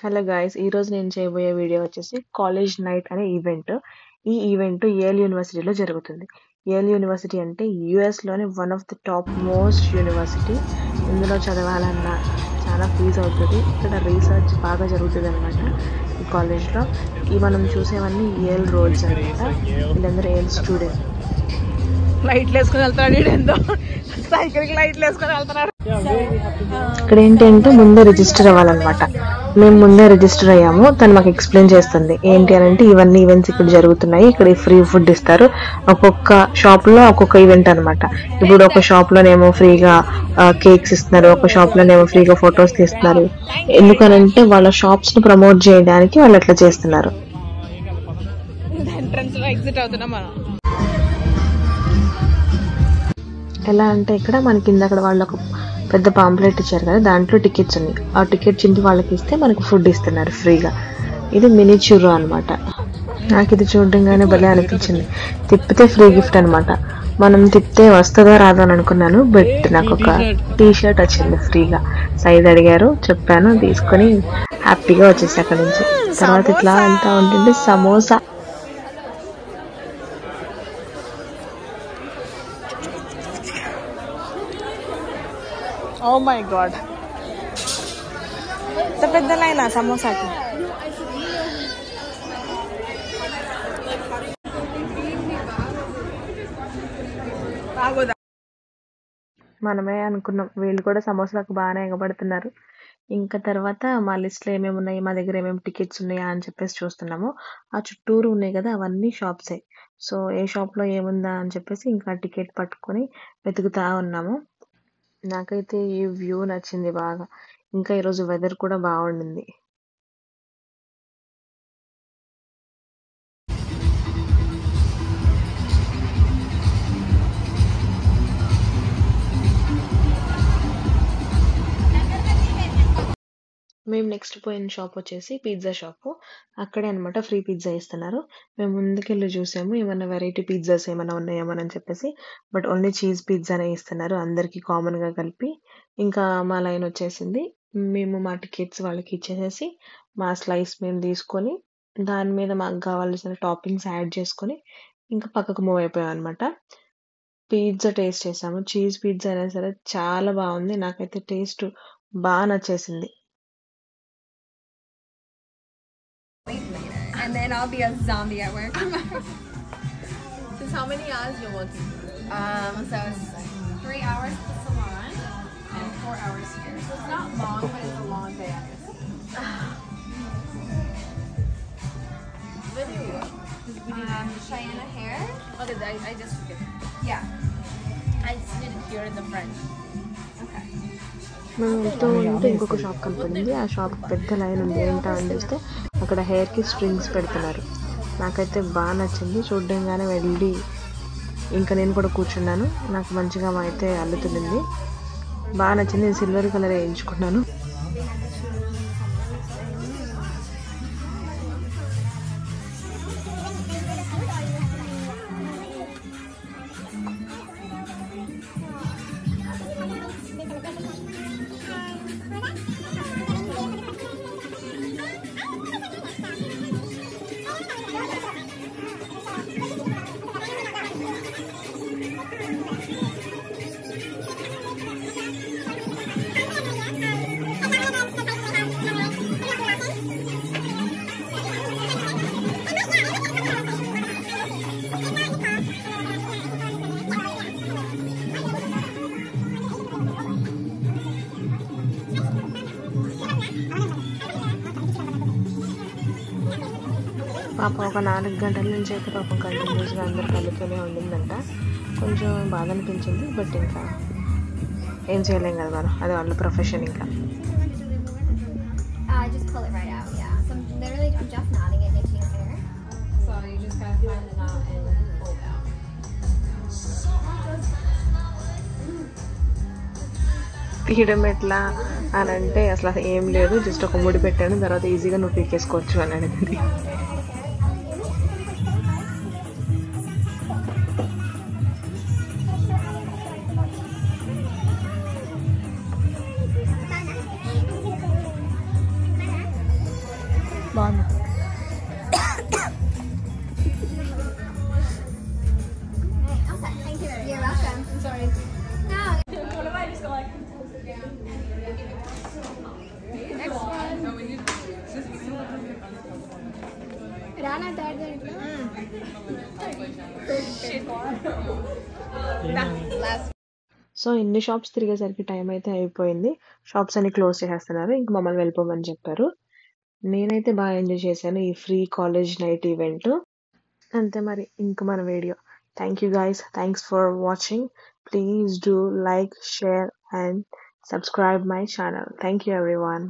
Hello guys, ఈరోజు నేను చేయబోయే వీడియో వచ్చేసి కాలేజ్ నైట్ అనే ఈవెంట్. ఈ ఈవెంట్ యేల్ యూనివర్సిటీలో జరుగుతుంది. యేల్ యూనివర్సిటీ అంటే యుఎస్లోని one of the top most university. ఇందులో చదవాలన్నా చాలా ఫీజు అవుతుంది. ఇక్కడ రీసెర్చ్ బాగా జరుగుతుంది అనమాట. ఈ కాలేజ్లో మనం చూసేవన్నీ యేల్ రోల్స్ అనమాట. వీళ్ళందరూ యేల్ స్టూడెంట్. లైట్లు వేసుకుని వెళ్తాడు, సైకిల్ లైట్లు వేసుకుని వెళ్తున్నాడు. ఇక్కడ ఏంటంటే ముందే రిజిస్టర్ అవ్వాలన్నమాట. మేము ముందే రిజిస్టర్ అయ్యాము. తను మాకు ఎక్స్ప్లెయిన్ చేస్తుంది ఏంటి అని అంటే, ఇవన్నీ ఈవెంట్స్ ఇక్కడ జరుగుతున్నాయి, ఇక్కడ ఫ్రీ ఫుడ్ ఇస్తారు. ఒక్కొక్క షాప్ లో ఒక్కొక్క ఈవెంట్ అనమాట. ఇప్పుడు ఒక షాప్ లోనేమో ఫ్రీగా కేక్స్ ఇస్తున్నారు, ఒక షాప్ లోనేమో ఫ్రీగా ఫొటోస్ తీస్తున్నారు. ఎందుకనంటే వాళ్ళ షాప్స్ ని ప్రమోట్ చేయడానికి వాళ్ళు అట్లా చేస్తున్నారు. ఎలా అంటే ఇక్కడ మనకి ఇందాక వాళ్ళు ఒక పెద్ద పాంప్లెట్ ఇచ్చారు కదా, దాంట్లో టికెట్స్ ఉన్నాయి. ఆ టికెట్ చింపి వాళ్ళకి ఇస్తే మనకి ఫుడ్ ఇస్తున్నారు ఫ్రీగా. ఇది మినిచ్యూర్ అనమాట. నాకు ఇది చూడగానే భలే అనిపించింది. తిప్పితే ఫ్రీ గిఫ్ట్ అనమాట. మనం తిప్పితే వస్తుందో రాదో అని అనుకున్నాను, బట్ నాకు ఒక టీ షర్ట్ వచ్చింది ఫ్రీగా. సైజ్ అడిగారు, చెప్పాను, తీసుకొని హ్యాపీగా వచ్చేసి అక్కడి నుంచి. తర్వాత ఇట్లా అంతా ఉంటుంది సమోసా. ఓ మై గాడ్, ఇంత పెద్ద లైనా సమోసాకి. మనమే అనుకున్నాం, వీళ్ళు కూడా సమోసాలకు బాగానే ఎగబడుతున్నారు. ఇంకా తర్వాత మా లిస్ట్లో ఏమేమి ఉన్నాయి, మా దగ్గర ఏమేమి టికెట్స్ ఉన్నాయా అని చెప్పేసి చూస్తున్నాము. ఆ చుట్టూరు ఉన్నాయి కదా, అవన్నీ షాప్సే. సో ఏ షాప్లో ఏముందా అని చెప్పేసి ఇంకా టికెట్ పట్టుకొని వెతుకుతా ఉన్నాము. నాకైతే ఈ వ్యూ నచ్చింది బాగా. ఇంకా ఈరోజు వెదర్ కూడా బాగుండింది. మేము నెక్స్ట్ పోయిన షాప్ వచ్చేసి పిజ్జా షాపు. అక్కడే అనమాట ఫ్రీ పిజ్జా ఇస్తున్నారు. మేము ముందుకెళ్ళి చూసాము ఏమైనా వెరైటీ పిజ్జాస్ ఏమైనా ఉన్నాయేమోనని చెప్పేసి, బట్ ఓన్లీ చీజ్ పిజ్జానే ఇస్తున్నారు అందరికీ కామన్గా కలిపి. ఇంకా మా లైన్ వచ్చేసింది. మేము మా టికెట్స్ వాళ్ళకి ఇచ్చేసేసి మా స్లైస్ మేము తీసుకొని దాని మీద మాకు కావాల్సిన టాపింగ్స్ యాడ్ చేసుకొని ఇంకా పక్కకు మూవ్ అయిపోయాం అనమాట. పిజ్జా టేస్ట్ చేసాము. చీజ్ పిజ్జా అయినా సరే చాలా బాగుంది. నాకైతే టేస్ట్ బాగా నచ్చేసింది. And then I'll be a zombie at work. So how many hours you're working? So it's 3 hours at the salon and 4 hours here. So it's not long, but it's a long day. Where do you work? Cheyenne hair. Okay, I just forget. Yeah. I just need it here in the front. Okay. మేము వెళ్తూ ఉంటే ఇంకొక shop కనపడింది. ఆ shop పెద్ద line ఉంది. ఏంటా అని చూస్తే అక్కడ హెయిర్కి స్ట్రింగ్స్ పెడుతున్నారు. నాకైతే బాగా నచ్చింది. చూడ్డంగానే వెళ్ళి ఇంకా నేను కూడా కూర్చున్నాను. నాకు మంచిగా అయితే అల్లుతుంది, బాగా నచ్చింది. నేను సిల్వర్ కలర్ వేయించుకున్నాను. పాప ఒక 4 గంటల నుంచి అయితే పాపం కంటిన్యూస్గా అందరు కలుతూనే ఉండిందంట. కొంచెం బాధ అనిపించింది, బట్ ఇంకా ఏం చేయలేం కదా మనం, అది వాళ్ళ ప్రొఫెషన్. ఇంకా Just pull it right out, yeah. So I'm literally, I'm just knotting it into your hair. So you just gotta find the knot and pull it out. తీయడం ఎట్లా అని అంటే అసలు ఏం లేదు, జస్ట్ ఒక ముడి పెట్టాను, తర్వాత ఈజీగా నువ్వు పీకేసుకోవచ్చు అని అడిగింది. బాగుంది. Okay, thank you. You're welcome. I'm sorry. No. Rana third one. So ఇన్ని షాప్స్ తిరిగేసరికి టైం అయితే అయిపోయింది. షాప్స్ అన్ని క్లోజ్ చేసేస్తున్నారు. ఇంక మమ్మల్ని వెళ్ళిపోమని చెప్పారు. నేనైతే బాగా ఎంజాయ్ చేశాను ఈ ఫ్రీ కాలేజ్ నైట్ ఈవెంట్. అంతే మరి ఇంక మన video. Thank you guys. Thanks for watching. Please do like, share and subscribe my channel. Thank you everyone.